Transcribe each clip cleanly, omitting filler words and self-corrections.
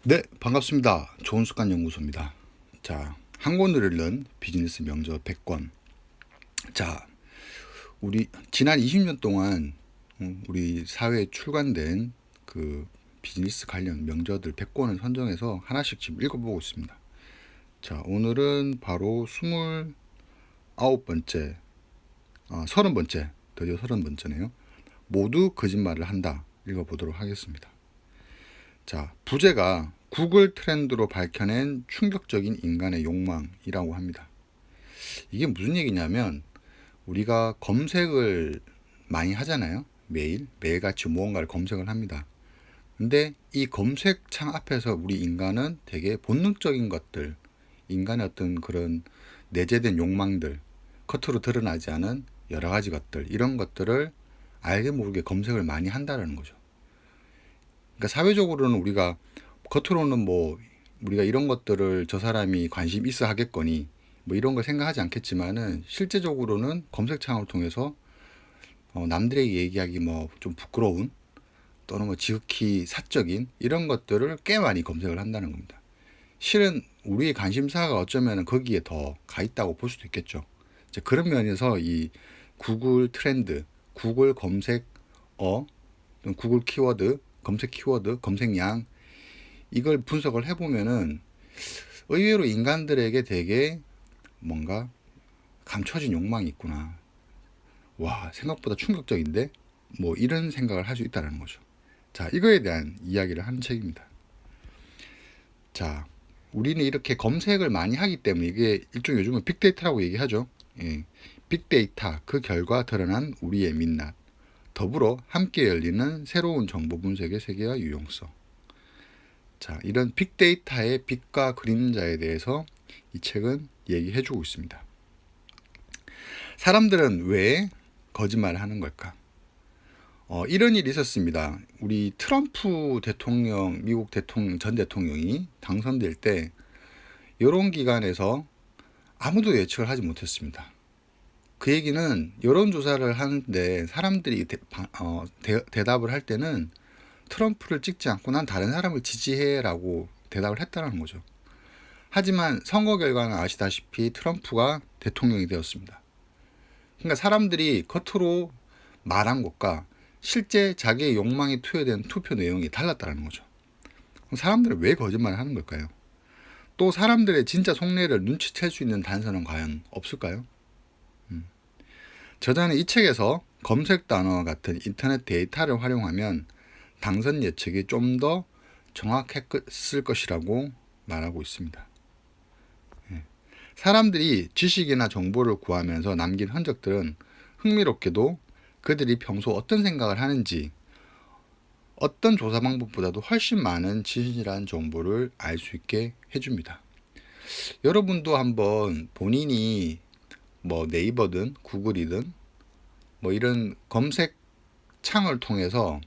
네, 반갑습니다. 좋은 습관 연구소입니다. 자, 한 권을 읽는 비즈니스 명저 100권. 자, 우리 지난 20년 동안 우리 사회에 출간된 그 비즈니스 관련 명저들 100권을 선정해서 하나씩 지금 읽어보고 있습니다. 자, 오늘은 바로 29번째, 30번째, 드디어 30번째네요. 모두 거짓말을 한다. 읽어보도록 하겠습니다. 자, 부제가 구글 트렌드로 밝혀낸 충격적인 인간의 욕망이라고 합니다. 이게 무슨 얘기냐면 우리가 검색을 많이 하잖아요. 매일같이 무언가를 검색을 합니다. 근데 이 검색창 앞에서 우리 인간은 되게 본능적인 것들, 인간의 어떤 그런 내재된 욕망들, 겉으로 드러나지 않은 여러 가지 것들, 이런 것들을 알게 모르게 검색을 많이 한다는 거죠. 그러니까 사회적으로는 우리가 겉으로는 뭐 우리가 이런 것들을 저 사람이 관심 있어 하겠거니 뭐 이런 걸 생각하지 않겠지만은 실제적으로는 검색창을 통해서 남들에게 얘기하기 뭐 좀 부끄러운 또는 뭐 지극히 사적인 이런 것들을 꽤 많이 검색을 한다는 겁니다. 실은 우리의 관심사가 어쩌면 거기에 더 가 있다고 볼 수도 있겠죠. 이제 그런 면에서 이 구글 트렌드, 구글 검색어, 구글 키워드, 검색 키워드, 검색량 이걸 분석을 해보면은 의외로 인간들에게 되게 뭔가 감춰진 욕망이 있구나. 와, 생각보다 충격적인데? 뭐 이런 생각을 할 수 있다는 거죠. 자, 이거에 대한 이야기를 하는 책입니다. 자, 우리는 이렇게 검색을 많이 하기 때문에 이게 일종의 요즘은 빅데이터라고 얘기하죠. 예, 빅데이터, 그 결과 드러난 우리의 민낯, 더불어 함께 열리는 새로운 정보 분석의 세계와 유용성. 자, 이런 빅데이터의 빛과 그림자에 대해서 이 책은 얘기해주고 있습니다. 사람들은 왜 거짓말을 하는 걸까? 이런 일이 있었습니다. 우리 트럼프 대통령, 미국 대통령, 전 대통령이 당선될 때 여론 기관에서 아무도 예측을 하지 못했습니다. 그 얘기는 여론조사를 하는데 사람들이 대답을 할 때는 트럼프를 찍지 않고 난 다른 사람을 지지해라고 대답을 했다는 거죠. 하지만 선거 결과는 아시다시피 트럼프가 대통령이 되었습니다. 그러니까 사람들이 겉으로 말한 것과 실제 자기의 욕망이 투여된 투표 내용이 달랐다는 거죠. 그럼 사람들은 왜 거짓말을 하는 걸까요? 또 사람들의 진짜 속내를 눈치챌 수 있는 단서는 과연 없을까요? 저자는 이 책에서 검색 단어 같은 인터넷 데이터를 활용하면 당선 예측이 좀 더 정확했을 것이라고 말하고 있습니다. 사람들이 지식이나 정보를 구하면서 남긴 흔적들은 흥미롭게도 그들이 평소 어떤 생각을 하는지 어떤 조사 방법보다도 훨씬 많은 진실한 정보를 알 수 있게 해줍니다. 여러분도 한번 본인이 뭐 네이버든 구글이든 뭐 이런 검색 창을 통해서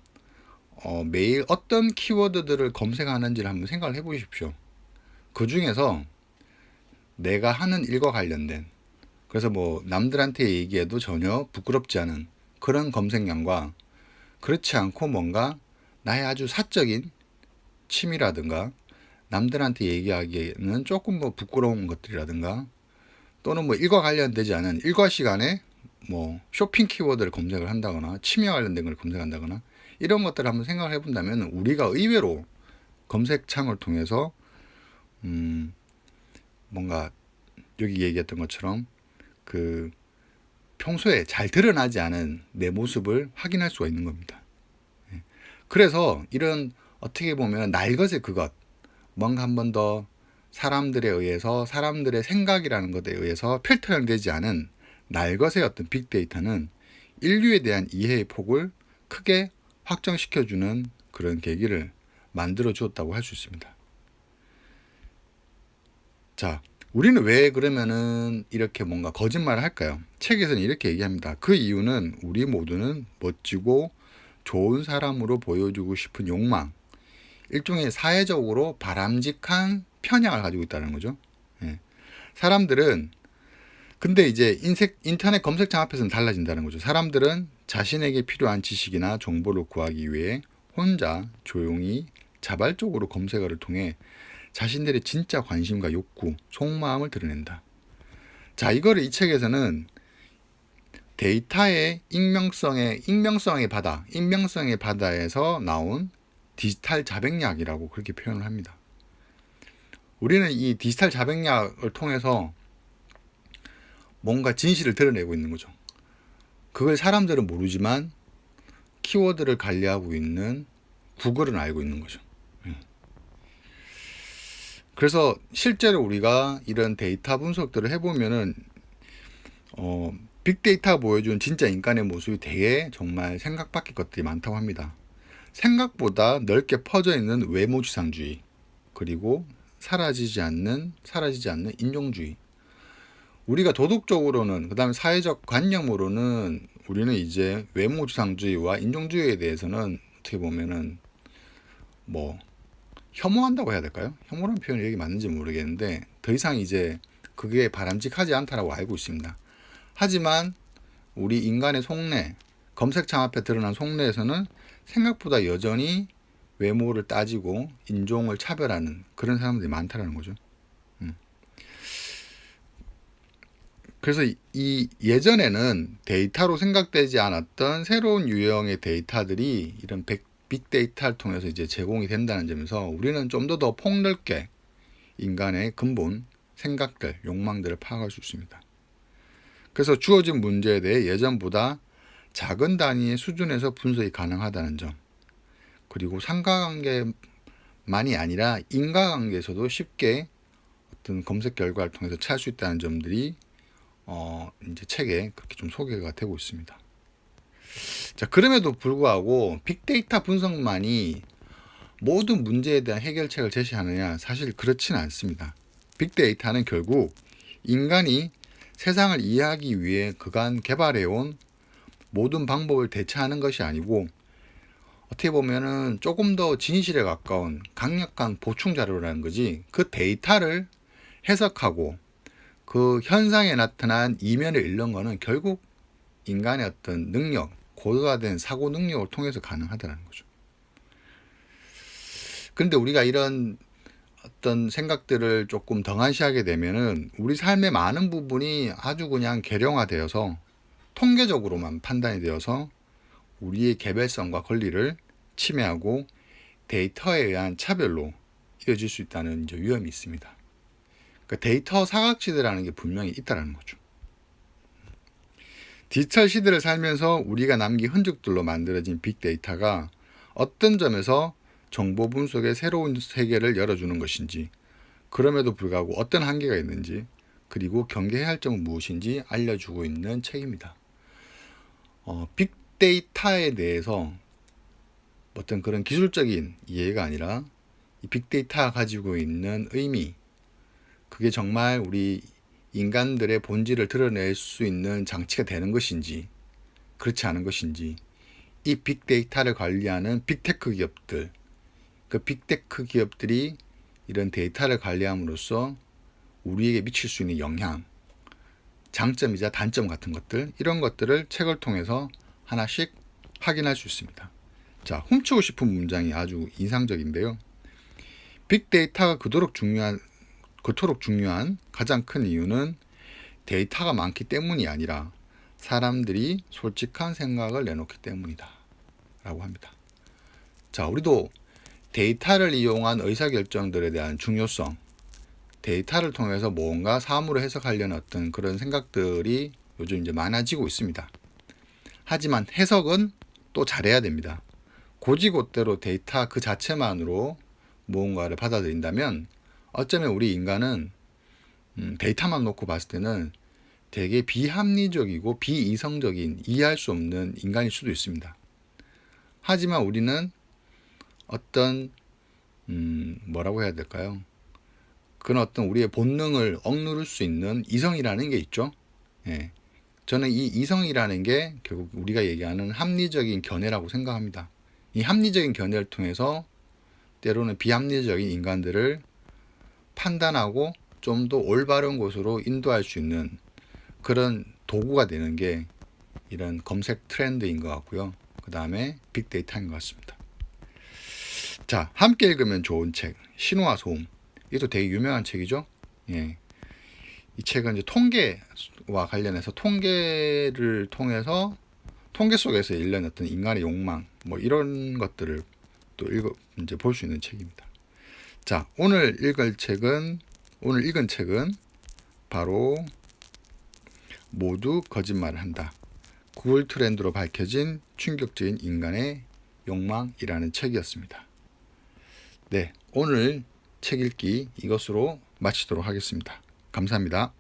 매일 어떤 키워드들을 검색하는지를 한번 생각을 해보십시오. 그 중에서 내가 하는 일과 관련된, 그래서 뭐 남들한테 얘기해도 전혀 부끄럽지 않은 그런 검색량과 그렇지 않고 뭔가 나의 아주 사적인 취미라든가 남들한테 얘기하기에는 조금 뭐 부끄러운 것들이라든가 또는 뭐 일과 관련되지 않은 일과 시간에 뭐 쇼핑 키워드를 검색을 한다거나 취미와 관련된 걸 검색한다거나 이런 것들을 한번 생각을 해본다면 우리가 의외로 검색창을 통해서 뭔가 여기 얘기했던 것처럼 그 평소에 잘 드러나지 않은 내 모습을 확인할 수가 있는 겁니다. 그래서 이런 어떻게 보면 날것의 그것, 뭔가 한 번 더 사람들에 의해서 사람들의 생각이라는 것에 의해서 필터링되지 않은 날것의 어떤 빅데이터는 인류에 대한 이해의 폭을 크게 확정시켜주는 그런 계기를 만들어 주었다고 할 수 있습니다. 자, 우리는 왜 그러면은 이렇게 뭔가 거짓말을 할까요? 책에서는 이렇게 얘기합니다. 그 이유는 우리 모두는 멋지고 좋은 사람으로 보여주고 싶은 욕망, 일종의 사회적으로 바람직한 편향을 가지고 있다는 거죠. 예. 사람들은 근데 이제 인터넷 검색창 앞에서는 달라진다는 거죠. 사람들은 자신에게 필요한 지식이나 정보를 구하기 위해 혼자 조용히 자발적으로 검색어를 통해 자신들의 진짜 관심과 욕구, 속마음을 드러낸다. 자, 이거를 이 책에서는 데이터의 익명성의 바다에서 나온 디지털 자백약이라고 그렇게 표현을 합니다. 우리는 이 디지털 자백약을 통해서 뭔가 진실을 드러내고 있는 거죠. 그걸 사람들은 모르지만 키워드를 관리하고 있는 구글은 알고 있는 거죠. 그래서 실제로 우리가 이런 데이터 분석들을 해보면은 빅데이터가 보여준 진짜 인간의 모습이 되게 정말 생각 밖의 것들이 많다고 합니다. 생각보다 넓게 퍼져 있는 외모지상주의, 그리고 사라지지 않는 인종주의. 우리가 도덕적으로는, 그 다음에 사회적 관념으로는 우리는 이제 외모지상주의와 인종주의에 대해서는 어떻게 보면은 뭐 혐오한다고 해야 될까요? 혐오라는 표현이 여기 맞는지 모르겠는데 더 이상 이제 그게 바람직하지 않다라고 알고 있습니다. 하지만 우리 인간의 속내, 검색창 앞에 드러난 속내에서는 생각보다 여전히 외모를 따지고 인종을 차별하는 그런 사람들이 많다라는 거죠. 그래서 이 예전에는 데이터로 생각되지 않았던 새로운 유형의 데이터들이 이런 빅데이터를 통해서 이제 제공이 된다는 점에서 우리는 좀 더 폭넓게 인간의 근본 생각들, 욕망들을 파악할 수 있습니다. 그래서 주어진 문제에 대해 예전보다 작은 단위의 수준에서 분석이 가능하다는 점, 그리고 상관관계만이 아니라 인과관계에서도 쉽게 어떤 검색 결과를 통해서 찾을 수 있다는 점들이 이제 책에 그렇게 좀 소개가 되고 있습니다. 자, 그럼에도 불구하고 빅데이터 분석만이 모든 문제에 대한 해결책을 제시하느냐, 사실 그렇지는 않습니다. 빅데이터는 결국 인간이 세상을 이해하기 위해 그간 개발해온 모든 방법을 대체하는 것이 아니고 어떻게 보면은 조금 더 진실에 가까운 강력한 보충 자료라는 거지, 그 데이터를 해석하고 그 현상에 나타난 이면을 읽는 것은 결국 인간의 어떤 능력, 고도화된 사고 능력을 통해서 가능하다는 거죠. 그런데 우리가 이런 어떤 생각들을 조금 덩한시하게 되면은 우리 삶의 많은 부분이 아주 그냥 계량화되어서 통계적으로만 판단이 되어서 우리의 개별성과 권리를 침해하고 데이터에 의한 차별로 이어질 수 있다는 이제 위험이 있습니다. 그러니까 데이터 사각지대라는 게 분명히 있다는 거죠. 디지털 시대를 살면서 우리가 남긴 흔적들로 만들어진 빅데이터가 어떤 점에서 정보 분석의 새로운 세계를 열어주는 것인지, 그럼에도 불구하고 어떤 한계가 있는지, 그리고 경계해야 할 점은 무엇인지 알려주고 있는 책입니다. 빅데이터에 대해서 어떤 그런 기술적인 이해가 아니라 이 빅데이터가 가지고 있는 의미, 그게 정말 우리 인간들의 본질을 드러낼 수 있는 장치가 되는 것인지 그렇지 않은 것인지, 이 빅데이터를 관리하는 빅테크 기업들, 그 빅테크 기업들이 이런 데이터를 관리함으로써 우리에게 미칠 수 있는 영향, 장점이자 단점 같은 것들, 이런 것들을 책을 통해서 하나씩 확인할 수 있습니다. 자, 훔치고 싶은 문장이 아주 인상적인데요. 빅데이터가 그토록 중요한 가장 큰 이유는 데이터가 많기 때문이 아니라 사람들이 솔직한 생각을 내놓기 때문이다 라고 합니다. 자, 우리도 데이터를 이용한 의사결정들에 대한 중요성, 데이터를 통해서 뭔가 사물을 해석하려는 어떤 그런 생각들이 요즘 이제 많아지고 있습니다. 하지만 해석은 또 잘해야 됩니다. 고지고대로 데이터 그 자체만으로 무언가를 받아들인다면 어쩌면 우리 인간은 데이터만 놓고 봤을 때는 되게 비합리적이고 비이성적인, 이해할 수 없는 인간일 수도 있습니다. 하지만 우리는 어떤 뭐라고 해야 될까요? 그런 어떤 우리의 본능을 억누를 수 있는 이성이라는 게 있죠. 예. 저는 이 이성이라는 게 결국 우리가 얘기하는 합리적인 견해라고 생각합니다. 이 합리적인 견해를 통해서 때로는 비합리적인 인간들을 판단하고 좀 더 올바른 곳으로 인도할 수 있는 그런 도구가 되는 게 이런 검색 트렌드인 것 같고요. 그 다음에 빅데이터인 것 같습니다. 자, 함께 읽으면 좋은 책, 신호와 소음. 이것도 되게 유명한 책이죠. 예. 이 책은 이제 통계와 관련해서 통계를 통해서 통계 속에서 일어난 어떤 인간의 욕망, 뭐 이런 것들을 또 이제 볼 수 있는 책입니다. 자, 오늘 읽은 책은 바로 모두 거짓말을 한다. 구글 트렌드로 밝혀진 충격적인 인간의 욕망이라는 책이었습니다. 네, 오늘 책 읽기 이것으로 마치도록 하겠습니다. 감사합니다.